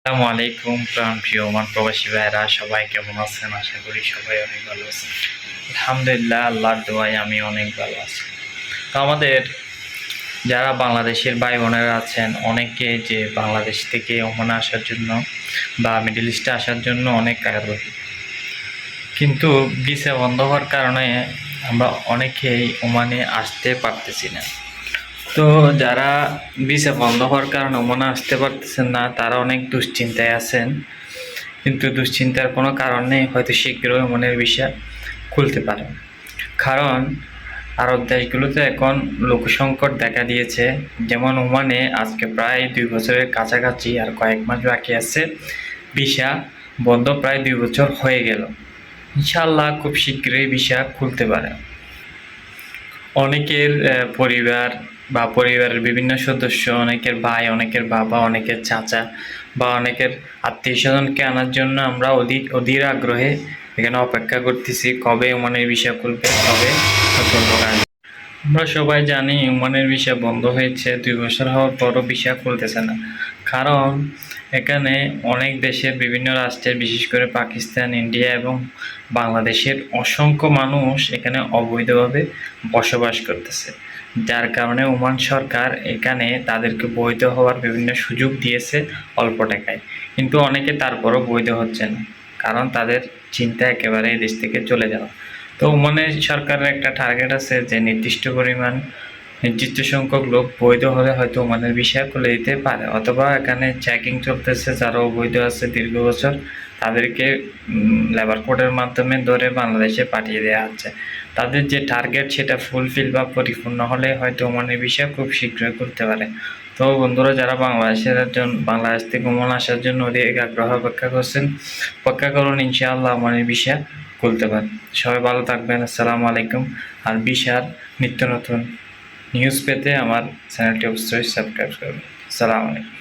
আসসালামু আলাইকুম প্রিয় ওমান প্রবাসী ভাইরা, সবাই কেমন আছেন? আশা করি সবাই অনেক ভালো আছেন। আলহামদুলিল্লাহ, আল্লাহর দোয়ায় আমি অনেক ভালো আছি। তো আমাদের যারা বাংলাদেশের ভাই বোনেরা আছেন, অনেকে যে বাংলাদেশ থেকে ওমানে আসার জন্য বা মিডল ইস্টে আসার জন্য অনেক আগ্রহী, কিন্তু ভিসা বন্ধ হওয়ার কারণে আমরা অনেকেই ওমানে আসতে পারতেছি না। তো যারা ভিসা বন্ধ হওয়ার কারণে ওমানে আসতে পারতেছেন না, তারা অনেক দুশ্চিন্তায় আছেন। কিন্তু দুশ্চিন্তার কোনো কারণ নেই, হয়তো শীঘ্রই ওমানের ভিসা খুলতে পারে। কারণ আরব দেশগুলোতে এখন লোকসংকট দেখা দিয়েছে। যেমন ওমানে আজকে প্রায় 2 বছরের কাছাকাছি, আর কয়েক মাস বাকি আছে ভিসা বন্ধ। প্রায় 2 বছর হয়ে গেল। ইনশাআল্লাহ খুব শীঘ্রই ভিসা খুলতে পারে। অনেকের পরিবার বা পরিবারের বিভিন্ন সদস্য, অনেকের ভাই, অনেকের বাবা, অনেকের চাচা বা অনেকের আত্মীয় স্বজনকে আনার জন্য আমরা অধীর আগ্রহে এখানে অপেক্ষা করতেছি, কবে ওমানের ভিসা খুলবে, কবে নতুন লোক আসবে। আমরা সবাই জানি ওমানের ভিসা বন্ধ হয়েছে, 2 বছর হওয়ার পরও ভিসা খুলতেছে না। কারণ এখানে অনেক দেশের বিভিন্ন রাষ্ট্রের, বিশেষ করে পাকিস্তান, ইন্ডিয়া এবং বাংলাদেশের অসংখ্য মানুষ এখানে অবৈধভাবে বসবাস করতেছে, যার কারণে ওমান সরকার এখানে তাদেরকে বৈধ হওয়ার বিভিন্ন সুযোগ দিয়েছে অল্প টাকায়। কিন্তু অনেকে তারপরও বৈধ হচ্ছে না, কারণ তাদের চিন্তা একেবারে এই দেশ থেকে চলে যাওয়া। তো ওমানের সরকারের একটা টার্গেট আছে যে নির্দিষ্ট সংখ্যক লোক বৈধ হলে হয়তো ওমানের ভিসা খুলে দিতে পারে, অথবা এখানে চেকিং চলতেছে, যারা অবৈধ আছে দীর্ঘ বছর তাদেরকে লেবার কোডের মাধ্যমে ধরে বাংলাদেশে পাঠিয়ে দেওয়া হচ্ছে। তাদের যে টার্গেট সেটা ফুলফিল বা পরিপূর্ণ হলে হয়তো ওমানের ভিসা খুব শীঘ্রই করতে পারে। তো বন্ধুরা, যারা বাংলাদেশ থেকে ওমান আসার জন্য অধিক আগ্রহ অপেক্ষা করছেন, অপেক্ষা করুন, ইনশাআল্লাহ ওমানের ভিসা খুলতে পারেন। সবাই ভালো থাকবেন। আসসালামু আলাইকুম। আর ভিসার নিত্য নতুন নিউজ পেতে আমার চ্যানেলটি অবশ্যই সাবস্ক্রাইব করবেন। আসসালামু আলাইকুম।